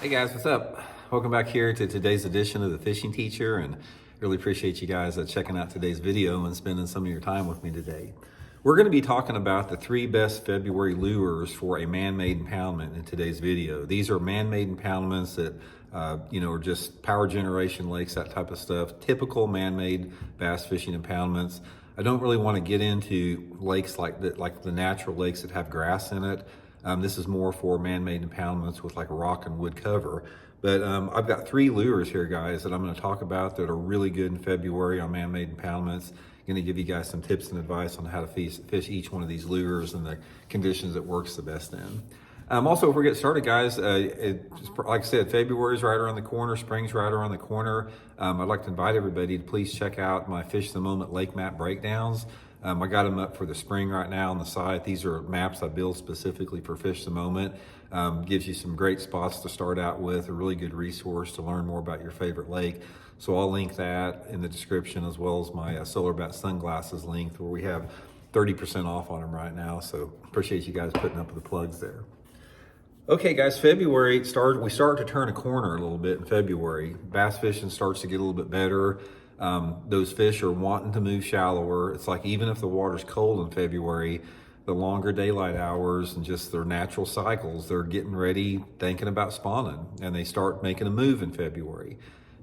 Hey guys, what's up? Welcome back here to today's edition of the Fishing Teacher, and really appreciate you guys checking out today's video and spending some of your time with me today. We're going to be talking about the 3 best February lures for a man-made impoundment in today's video. These are man-made impoundments that are just power generation lakes, that type of stuff. Typical man-made bass fishing impoundments. I don't really want to get into lakes like the natural lakes that have grass in it. This is more for man-made impoundments with like a rock and wood cover. But I've got 3 lures here, guys, that I'm going to talk about that are really good in February on man-made impoundments. I'm going to give you guys some tips and advice on how to fish each one of these lures and the conditions it works the best in. Also, before we get started, guys, like I said, February is right around the corner. Spring's right around the corner. I'd like to invite everybody to please check out my Fish the Moment lake map breakdowns. I got them up for the spring right now on the site. These are maps I built specifically for Fish the Moment. Gives you some great spots to start out with, a really good resource to learn more about your favorite lake. So I'll link that in the description, as well as my Solar Bat sunglasses link, where we have 30% off on them right now. So appreciate you guys putting up with the plugs there. Okay guys, February we start to turn a corner a little bit in February. Bass fishing starts to get a little bit better. Those fish are wanting to move shallower. It's like even if the water's cold in February, the longer daylight hours and just their natural cycles, they're getting ready, thinking about spawning, and they start making a move in February.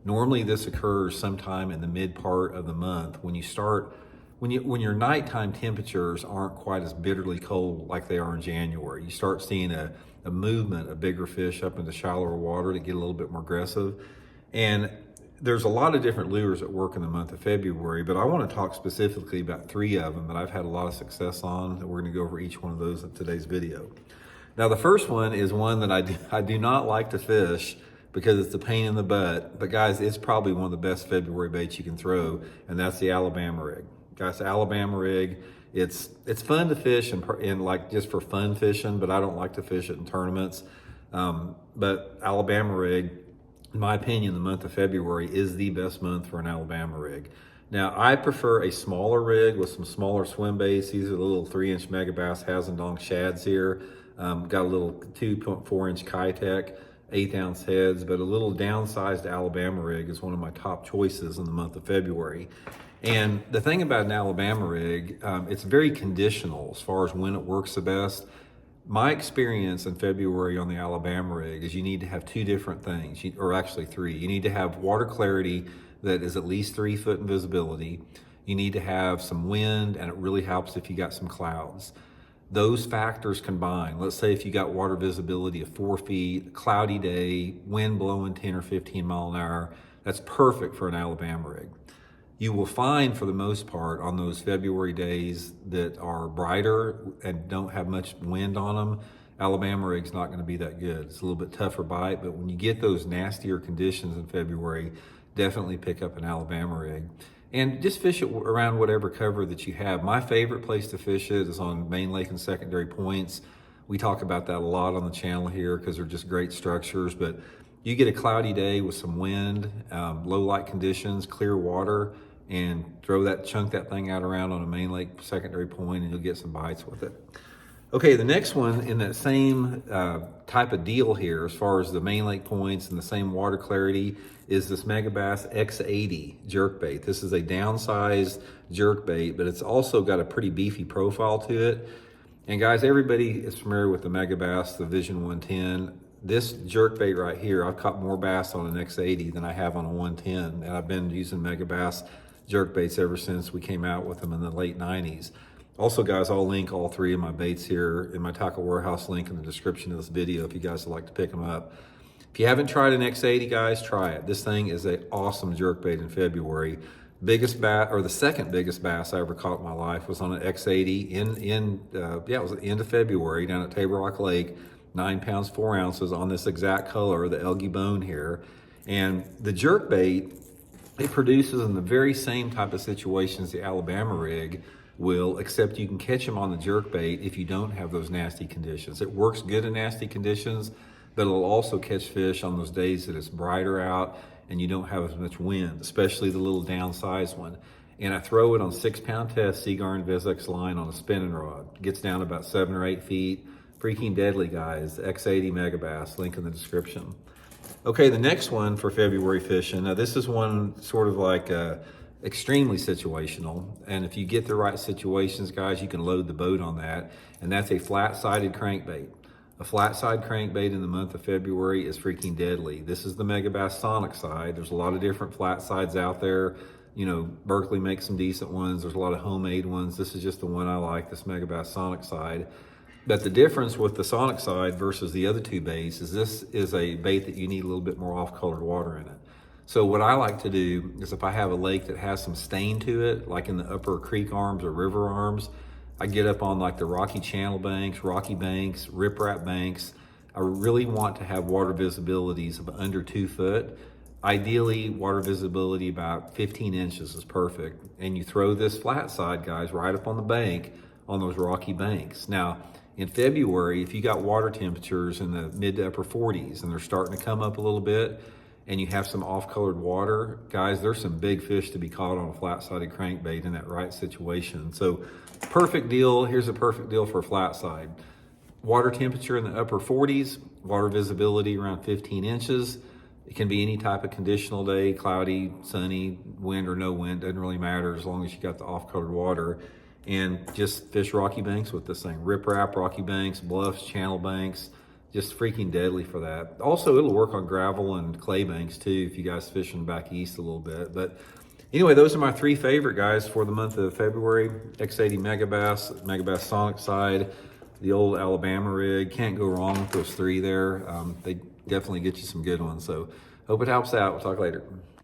Normally this occurs sometime in the mid part of the month when your nighttime temperatures aren't quite as bitterly cold like they are in January. You start seeing a movement of bigger fish up into shallower water to get a little bit more aggressive. And there's a lot of different lures that work in the month of February, but I want to talk specifically about 3 of them that I've had a lot of success on, and we're going to go over each one of those in today's video. Now, the first one is one that I do not like to fish because it's a pain in the butt, but guys, it's probably one of the best February baits you can throw, and that's the Alabama rig. Guys, the Alabama rig, it's fun to fish and like just for fun fishing, but I don't like to fish it in tournaments. But Alabama rig, in my opinion, the month of February is the best month for an Alabama rig. Now, I prefer a smaller rig with some smaller swim baits. These are the little 3-inch Megabass Hazendong shads here. Got a little 2.4-inch Kitech, 1/8-ounce heads, but a little downsized Alabama rig is one of my top choices in the month of February. And the thing about an Alabama rig, it's very conditional as far as when it works the best. My experience in February on the Alabama rig is you need to have 2 different things, or actually 3. You need to have water clarity that is at least 3 foot in visibility. You need to have some wind, and it really helps if you got some clouds. Those factors combined, let's say if you got water visibility of 4 feet, cloudy day, wind blowing 10 or 15 mile an hour, that's perfect for an Alabama rig. You will find, for the most part, on those February days that are brighter and don't have much wind on them, Alabama rig's not going to be that good. It's a little bit tougher bite, but when you get those nastier conditions in February, definitely pick up an Alabama rig. And just fish it around whatever cover that you have. My favorite place to fish it is on main lake and secondary points. We talk about that a lot on the channel here because they're just great structures, but you get a cloudy day with some wind, low light conditions, clear water, and chunk that thing out around on a main lake secondary point, and you'll get some bites with it. Okay, the next one in that same type of deal here, as far as the main lake points and the same water clarity, is this Bass X80 jerkbait. This is a downsized jerkbait, but it's also got a pretty beefy profile to it. And guys, everybody is familiar with the Bass, the Vision 110. This jerkbait right here, I've caught more bass on an X80 than I have on a 110, and I've been using Bass jerkbaits ever since we came out with them in the late 90s. Also, guys, I'll link all 3 of my baits here in my Tackle Warehouse link in the description of this video if you guys would like to pick them up. If you haven't tried an X80, guys, try it. This thing is an awesome jerkbait in February. Biggest bass, or the second biggest bass I ever caught in my life, was on an X80 it was at the end of February down at Table Rock Lake, 9 pounds, 4 ounces on this exact color, the Elgy bone here. And the jerkbait, it produces in the very same type of situations the Alabama rig will, except you can catch them on the jerkbait if you don't have those nasty conditions. It works good in nasty conditions, but it'll also catch fish on those days that it's brighter out and you don't have as much wind, especially the little downsized one. And I throw it on 6-pound test Seaguar and Vizx line on a spinning rod. It gets down about 7 or 8 feet. Freaking deadly, guys. X80 Megabass, link in the description. Okay, the next one for February fishing. Now this is one sort of like extremely situational. And if you get the right situations, guys, you can load the boat on that. And that's a flat-sided crankbait. A flat-side crankbait in the month of February is freaking deadly. This is the Megabass Sonic side. There's a lot of different flat sides out there. You know, Berkeley makes some decent ones. There's a lot of homemade ones. This is just the one I like, this Megabass Sonic side. But the difference with the Sonic side versus the other two baits is this is a bait that you need a little bit more off-colored water in it. So what I like to do is if I have a lake that has some stain to it, like in the upper creek arms or river arms, I get up on like the rocky channel banks, rocky banks, riprap banks. I really want to have water visibilities of under 2 foot. Ideally, water visibility about 15 inches is perfect. And you throw this flat side, guys, right up on the bank on those rocky banks. Now, in February, if you got water temperatures in the mid to upper 40s and they're starting to come up a little bit and you have some off-colored water, guys, there's some big fish to be caught on a flat-sided crankbait in that right situation. So perfect deal. Here's a perfect deal for a flat side. Water temperature in the upper 40s, water visibility around 15 inches. It can be any type of conditional day, cloudy, sunny, wind or no wind, doesn't really matter as long as you got the off-colored water. And just fish rocky banks with this thing. Riprap, rocky banks, bluffs, channel banks, just freaking deadly for that. Also, it'll work on gravel and clay banks too if you guys fishing back east a little bit. But anyway, those are my 3 favorite guys for the month of February. X80 Megabass, Megabass Sonic side, the old Alabama rig. Can't go wrong with those 3 there. They definitely get you some good ones. So hope it helps out. We'll talk later.